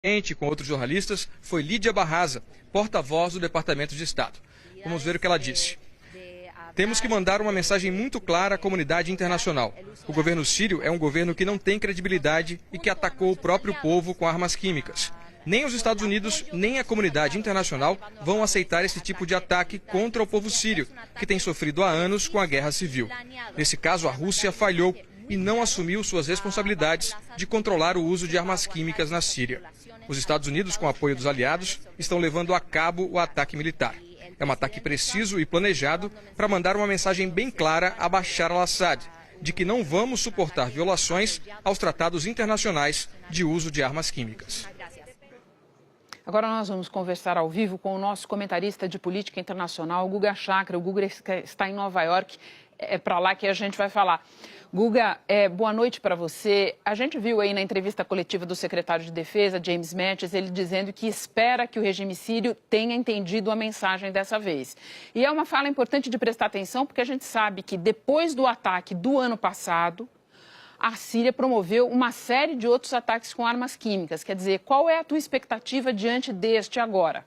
Com outros jornalistas, foi Lídia Barraza, porta-voz do Departamento de Estado. Vamos ver o que ela disse. Temos que mandar uma mensagem muito clara à comunidade internacional. O governo sírio é um governo que não tem credibilidade e que atacou o próprio povo com armas químicas. Nem os Estados Unidos, nem a comunidade internacional vão aceitar esse tipo de ataque contra o povo sírio, que tem sofrido há anos com a guerra civil. Nesse caso, a Rússia falhou e não assumiu suas responsabilidades de controlar o uso de armas químicas na Síria. Os Estados Unidos, com apoio dos aliados, estão levando a cabo o ataque militar. É um ataque preciso e planejado para mandar uma mensagem bem clara a Bashar al-Assad, de que não vamos suportar violações aos tratados internacionais de uso de armas químicas. Agora nós vamos conversar ao vivo com o nosso comentarista de política internacional, Guga Chakra. O Guga está em Nova York, é para lá que a gente vai falar. Guga, boa noite para você. A gente viu aí na entrevista coletiva do secretário de Defesa, James Mattis, ele dizendo que espera que o regime sírio tenha entendido a mensagem dessa vez. E é uma fala importante de prestar atenção, porque a gente sabe que depois do ataque do ano passado, a Síria promoveu uma série de outros ataques com armas químicas. Quer dizer, qual é a tua expectativa diante deste agora?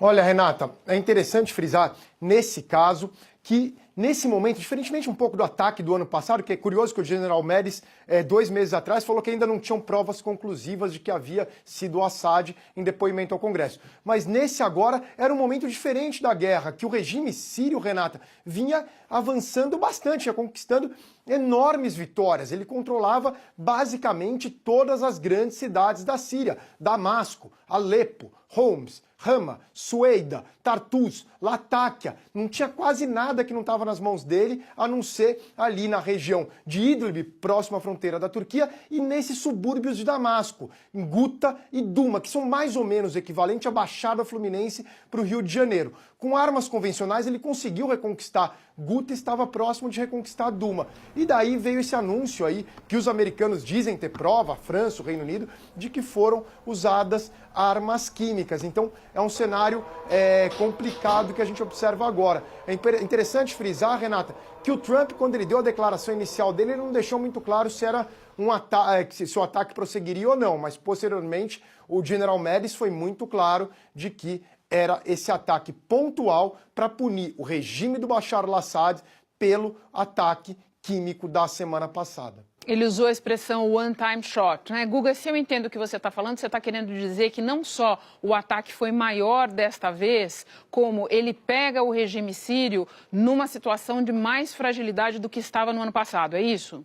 Olha, Renata, é interessante frisar, nesse caso, que nesse momento, diferentemente um pouco do ataque do ano passado, que é curioso que o general Mattis, 2 meses atrás, falou que ainda não tinham provas conclusivas de que havia sido o Assad em depoimento ao Congresso. Mas nesse agora era um momento diferente da guerra, que o regime sírio, Renata, vinha avançando bastante, ia conquistando enormes vitórias. Ele controlava basicamente todas as grandes cidades da Síria, Damasco, Alepo, Homs, Hama, Sueida, Tartus, Latáquia. Não tinha quase nada que não estava nas mãos dele, a não ser ali na região de Idlib, próxima à fronteira da Turquia, e nesses subúrbios de Damasco, em Guta e Duma, que são mais ou menos equivalentes à Baixada Fluminense para o Rio de Janeiro. Com armas convencionais, ele conseguiu reconquistar Guta e estava próximo de reconquistar Duma. E daí veio esse anúncio aí, que os americanos dizem ter prova, a França, o Reino Unido, de que foram usadas armas químicas. Então, é um cenário complicado que a gente observa agora. É interessante frisar, Renata, que o Trump, quando ele deu a declaração inicial dele, ele não deixou muito claro se era se o ataque prosseguiria ou não, mas posteriormente o general Mattis foi muito claro de que era esse ataque pontual para punir o regime do Bashar al-Assad pelo ataque químico da semana passada. Ele usou a expressão one time shot, né? Guga, se eu entendo o que você está falando, você está querendo dizer que não só o ataque foi maior desta vez, como ele pega o regime sírio numa situação de mais fragilidade do que estava no ano passado, é isso?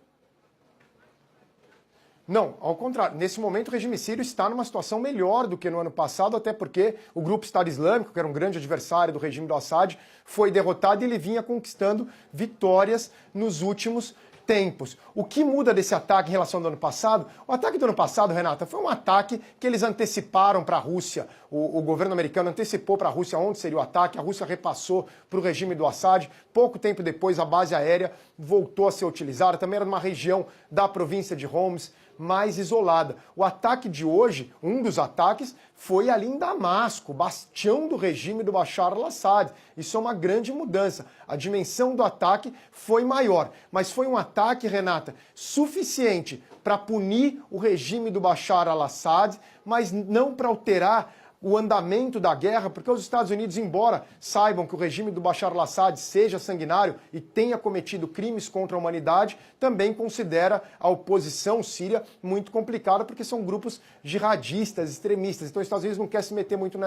Não, ao contrário. Nesse momento o regime sírio está numa situação melhor do que no ano passado, até porque o grupo Estado Islâmico, que era um grande adversário do regime do Assad, foi derrotado e ele vinha conquistando vitórias nos últimos tempos. O que muda desse ataque em relação ao ano passado? O ataque do ano passado, Renata, foi um ataque que eles anteciparam para a Rússia. O governo americano antecipou para a Rússia onde seria o ataque, a Rússia repassou para o regime do Assad. Pouco tempo depois, a base aérea voltou a ser utilizada. Também era numa região da província de Homs, mais isolada. O ataque de hoje, um dos ataques, foi ali em Damasco, bastião do regime do Bashar al-Assad. Isso é uma grande mudança. A dimensão do ataque foi maior, mas foi um ataque, Renata, suficiente para punir o regime do Bashar al-Assad, mas não para alterar o andamento da guerra, porque os Estados Unidos, embora saibam que o regime do Bashar al-Assad seja sanguinário e tenha cometido crimes contra a humanidade, também considera a oposição síria muito complicada, porque são grupos jihadistas, extremistas. Então os Estados Unidos não quer se meter muito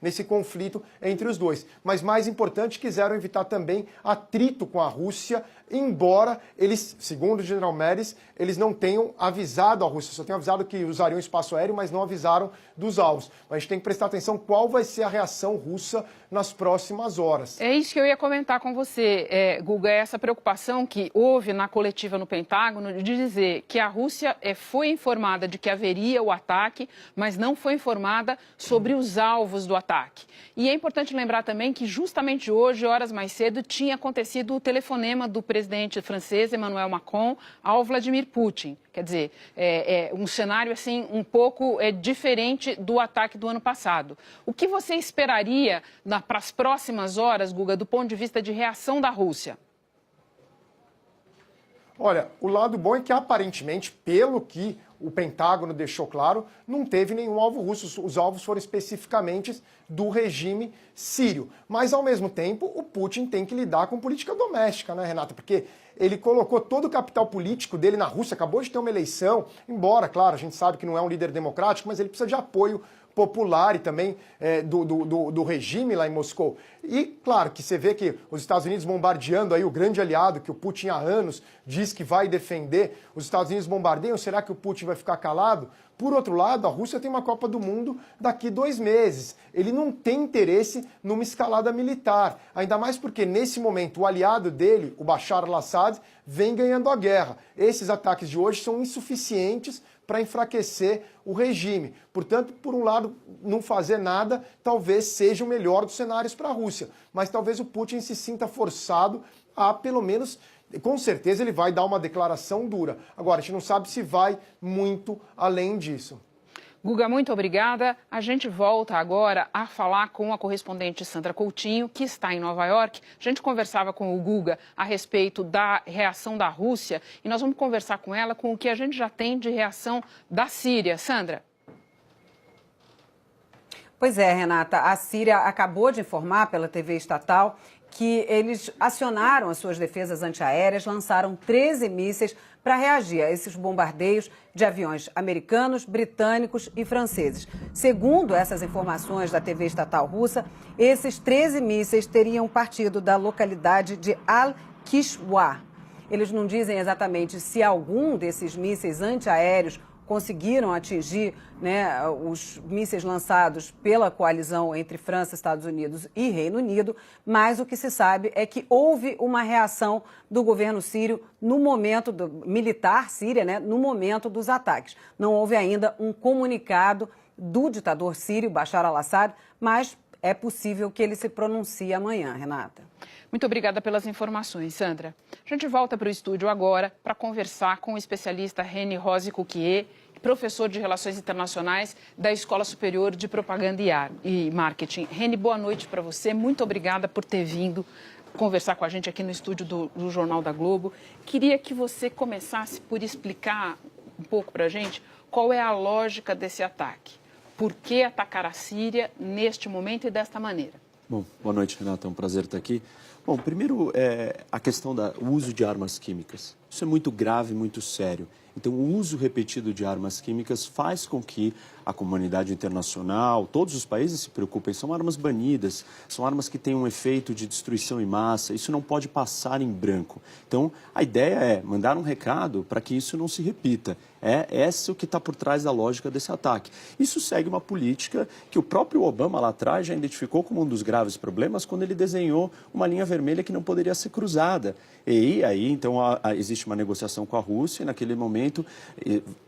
nesse conflito entre os dois. Mas mais importante, quiseram evitar também atrito com a Rússia, embora eles, segundo o general Mattis, eles não tenham avisado a Rússia, só tenham avisado que usariam o espaço aéreo, mas não avisaram dos alvos. Mas a gente tem que prestar atenção qual vai ser a reação russa nas próximas horas. É isso que eu ia comentar com você, Guga, essa preocupação que houve na coletiva no Pentágono de dizer que a Rússia foi informada de que haveria o ataque, mas não foi informada sobre os alvos do ataque. E é importante lembrar também que justamente hoje, horas mais cedo, tinha acontecido o telefonema do presidente francês, Emmanuel Macron, ao Vladimir Putin. Quer dizer, um cenário assim um pouco diferente do ataque do ano passado. O que você esperaria para as próximas horas, Guga, do ponto de vista de reação da Rússia? Olha, o lado bom é que aparentemente, pelo que o Pentágono deixou claro, não teve nenhum alvo russo. Os alvos foram especificamente do regime sírio. Mas, ao mesmo tempo, o Putin tem que lidar com política doméstica, né, Renata? Porque ele colocou todo o capital político dele na Rússia, acabou de ter uma eleição, embora, claro, a gente sabe que não é um líder democrático, mas ele precisa de apoio popular e também do regime lá em Moscou. E, claro, que você vê que os Estados Unidos bombardeando aí o grande aliado que o Putin há anos diz que vai defender, os Estados Unidos bombardeiam, será que o Putin vai ficar calado? Por outro lado, a Rússia tem uma Copa do Mundo daqui 2 meses. Ele não tem interesse numa escalada militar, ainda mais porque, nesse momento, o aliado dele, o Bashar al-Assad, vem ganhando a guerra. Esses ataques de hoje são insuficientes para enfraquecer o regime. Portanto, por um lado, não fazer nada talvez seja o melhor dos cenários para a Rússia, mas talvez o Putin se sinta forçado a, pelo menos, com certeza ele vai dar uma declaração dura. Agora, a gente não sabe se vai muito além disso. Guga, muito obrigada. A gente volta agora a falar com a correspondente Sandra Coutinho, que está em Nova York. A gente conversava com o Guga a respeito da reação da Rússia e nós vamos conversar com ela com o que a gente já tem de reação da Síria. Sandra. Pois é, Renata, a Síria acabou de informar pela TV estatal que eles acionaram as suas defesas antiaéreas, lançaram 13 mísseis para reagir a esses bombardeios de aviões americanos, britânicos e franceses. Segundo essas informações da TV estatal russa, esses 13 mísseis teriam partido da localidade de Al-Kishwa. Eles não dizem exatamente se algum desses mísseis antiaéreos conseguiram atingir, né, os mísseis lançados pela coalizão entre França, Estados Unidos e Reino Unido, mas o que se sabe é que houve uma reação do governo sírio no momento militar síria, né, no momento dos ataques. Não houve ainda um comunicado do ditador sírio, Bashar al-Assad, mas é possível que ele se pronuncie amanhã, Renata. Muito obrigada pelas informações, Sandra. A gente volta para o estúdio agora para conversar com o especialista René Rose-Cuquier, professor de Relações Internacionais da Escola Superior de Propaganda e Marketing. René, boa noite para você. Muito obrigada por ter vindo conversar com a gente aqui no estúdio do Jornal da Globo. Queria que você começasse por explicar um pouco para a gente qual é a lógica desse ataque. Por que atacar a Síria neste momento e desta maneira? Bom, boa noite, Renata. É um prazer estar aqui. Bom, primeiro, a questão do uso de armas químicas. Isso é muito grave, muito sério. Então, o uso repetido de armas químicas faz com que a comunidade internacional, todos os países se preocupem. São armas banidas, são armas que têm um efeito de destruição em massa. Isso não pode passar em branco. Então, a ideia é mandar um recado para que isso não se repita. É esse o que está por trás da lógica desse ataque. Isso segue uma política que o próprio Obama lá atrás já identificou como um dos graves problemas quando ele desenhou uma linha vermelha que não poderia ser cruzada. E aí, então, existe uma negociação com a Rússia e naquele momento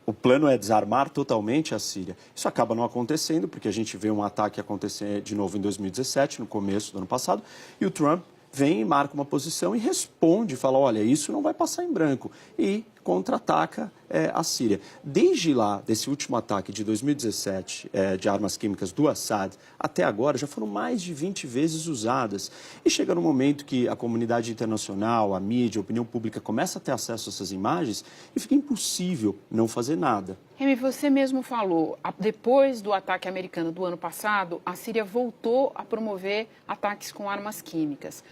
o plano é desarmar totalmente a Síria. Isso acaba não acontecendo porque a gente vê um ataque acontecer de novo em 2017, no começo do ano passado, e o Trump vem e marca uma posição e responde, fala, olha, isso não vai passar em branco, e contra-ataca a Síria. Desde lá, desse último ataque de 2017, de armas químicas do Assad, até agora, já foram mais de 20 vezes usadas. E chega no momento que a comunidade internacional, a mídia, a opinião pública começa a ter acesso a essas imagens e fica impossível não fazer nada. Remy, você mesmo falou, depois do ataque americano do ano passado, a Síria voltou a promover ataques com armas químicas.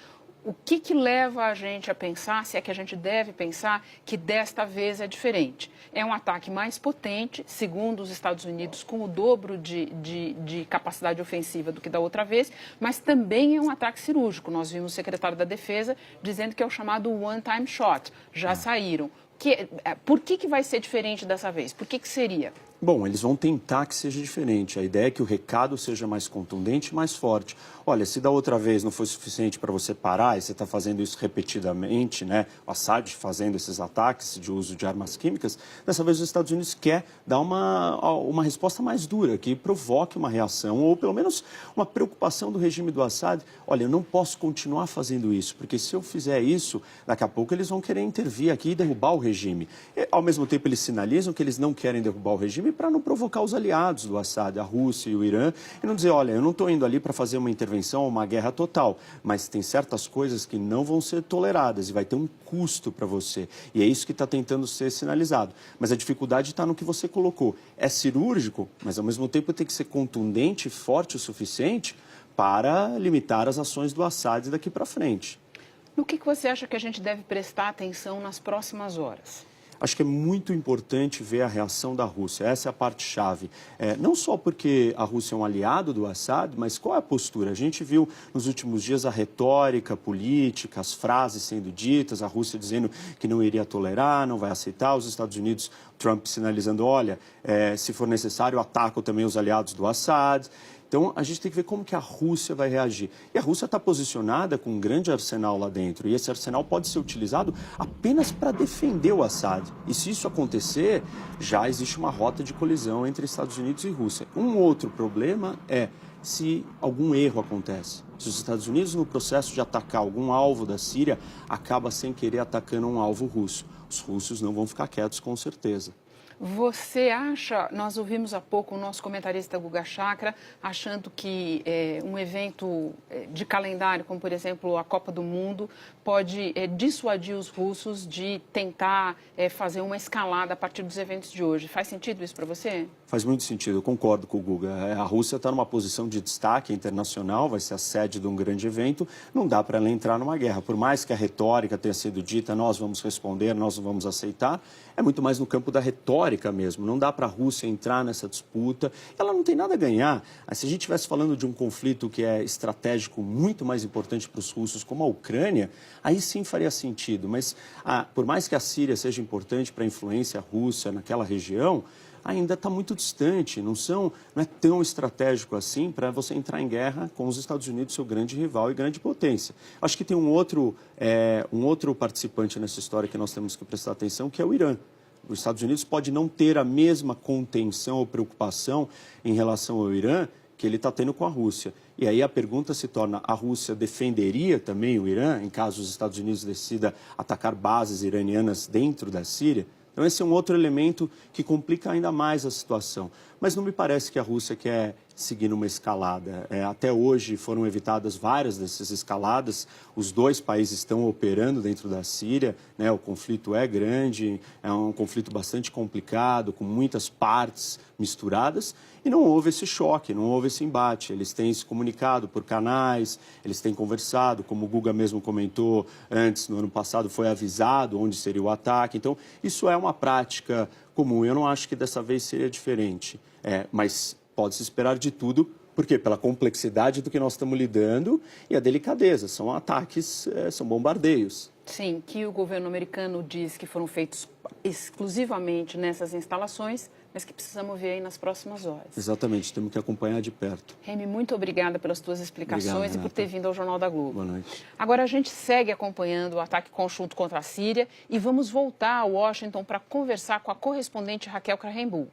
O que leva a gente a pensar, se é que a gente deve pensar, que desta vez é diferente? É um ataque mais potente, segundo os Estados Unidos, com o dobro de capacidade ofensiva do que da outra vez, mas também é um ataque cirúrgico. Nós vimos o secretário da Defesa dizendo que é o chamado one-time shot. Já saíram. Por que vai ser diferente dessa vez? Por que seria? Bom, eles vão tentar que seja diferente. A ideia é que o recado seja mais contundente e mais forte. Olha, se da outra vez não foi suficiente para você parar e você está fazendo isso repetidamente, né? O Assad fazendo esses ataques de uso de armas químicas, dessa vez os Estados Unidos quer dar uma resposta mais dura, que provoque uma reação ou pelo menos uma preocupação do regime do Assad. Olha, eu não posso continuar fazendo isso, porque se eu fizer isso, daqui a pouco eles vão querer intervir aqui e derrubar o regime regime. E, ao mesmo tempo, eles sinalizam que eles não querem derrubar o regime para não provocar os aliados do Assad, a Rússia e o Irã, e não dizer, olha, eu não estou indo ali para fazer uma intervenção ou uma guerra total, mas tem certas coisas que não vão ser toleradas e vai ter um custo para você. E é isso que está tentando ser sinalizado. Mas a dificuldade está no que você colocou. É cirúrgico, mas ao mesmo tempo tem que ser contundente e forte o suficiente para limitar as ações do Assad daqui para frente. No que você acha que a gente deve prestar atenção nas próximas horas? Acho que é muito importante ver a reação da Rússia. Essa é a parte-chave. Não só porque a Rússia é um aliado do Assad, mas qual é a postura? A gente viu nos últimos dias a retórica política, as frases sendo ditas, a Rússia dizendo que não iria tolerar, não vai aceitar, os Estados Unidos, Trump sinalizando, olha, se for necessário, atacam também os aliados do Assad. Então, a gente tem que ver como que a Rússia vai reagir. E a Rússia está posicionada com um grande arsenal lá dentro. E esse arsenal pode ser utilizado apenas para defender o Assad. E se isso acontecer, já existe uma rota de colisão entre Estados Unidos e Rússia. Um outro problema é se algum erro acontece. Se os Estados Unidos, no processo de atacar algum alvo da Síria, acaba sem querer atacando um alvo russo. Os russos não vão ficar quietos, com certeza. Você acha, nós ouvimos há pouco o nosso comentarista Guga Chakra, achando que um evento de calendário, como por exemplo a Copa do Mundo, pode dissuadir os russos de tentar fazer uma escalada a partir dos eventos de hoje. Faz sentido isso para você? Faz muito sentido, eu concordo com o Guga. A Rússia está numa posição de destaque internacional, vai ser a sede de um grande evento, não dá para ela entrar numa guerra. Por mais que a retórica tenha sido dita, nós vamos responder, nós não vamos aceitar, é muito mais no campo da retórica mesmo. Não dá para a Rússia entrar nessa disputa, ela não tem nada a ganhar. Se a gente estivesse falando de um conflito que é estratégico muito mais importante para os russos, como a Ucrânia, aí sim faria sentido. Mas por mais que a Síria seja importante para a influência russa naquela região, ainda está muito distante, não é tão estratégico assim para você entrar em guerra com os Estados Unidos, seu grande rival e grande potência. Acho que tem um outro participante nessa história que nós temos que prestar atenção, que é o Irã. Os Estados Unidos pode não ter a mesma contenção ou preocupação em relação ao Irã que ele está tendo com a Rússia. E aí a pergunta se torna, a Rússia defenderia também o Irã, em caso os Estados Unidos decida atacar bases iranianas dentro da Síria? Então, esse é um outro elemento que complica ainda mais a situação. Mas não me parece que a Rússia quer seguir numa escalada. Até hoje foram evitadas várias dessas escaladas. Os dois países estão operando dentro da Síria, né? O conflito é grande, é um conflito bastante complicado, com muitas partes misturadas. E não houve esse choque, não houve esse embate. Eles têm se comunicado por canais, eles têm conversado, como o Guga mesmo comentou antes, no ano passado foi avisado onde seria o ataque. Então, isso é uma prática comum. Eu não acho que dessa vez seria diferente. Mas pode-se esperar de tudo, porque pela complexidade do que nós estamos lidando e a delicadeza. São ataques, são bombardeios. Sim, que o governo americano diz que foram feitos exclusivamente nessas instalações, mas que precisamos ver aí nas próximas horas. Exatamente, temos que acompanhar de perto. Remy, muito obrigada pelas tuas explicações. Obrigado, e por ter vindo ao Jornal da Globo. Boa noite. Agora a gente segue acompanhando o ataque conjunto contra a Síria e vamos voltar a Washington para conversar com a correspondente Raquel Krahenbuhl.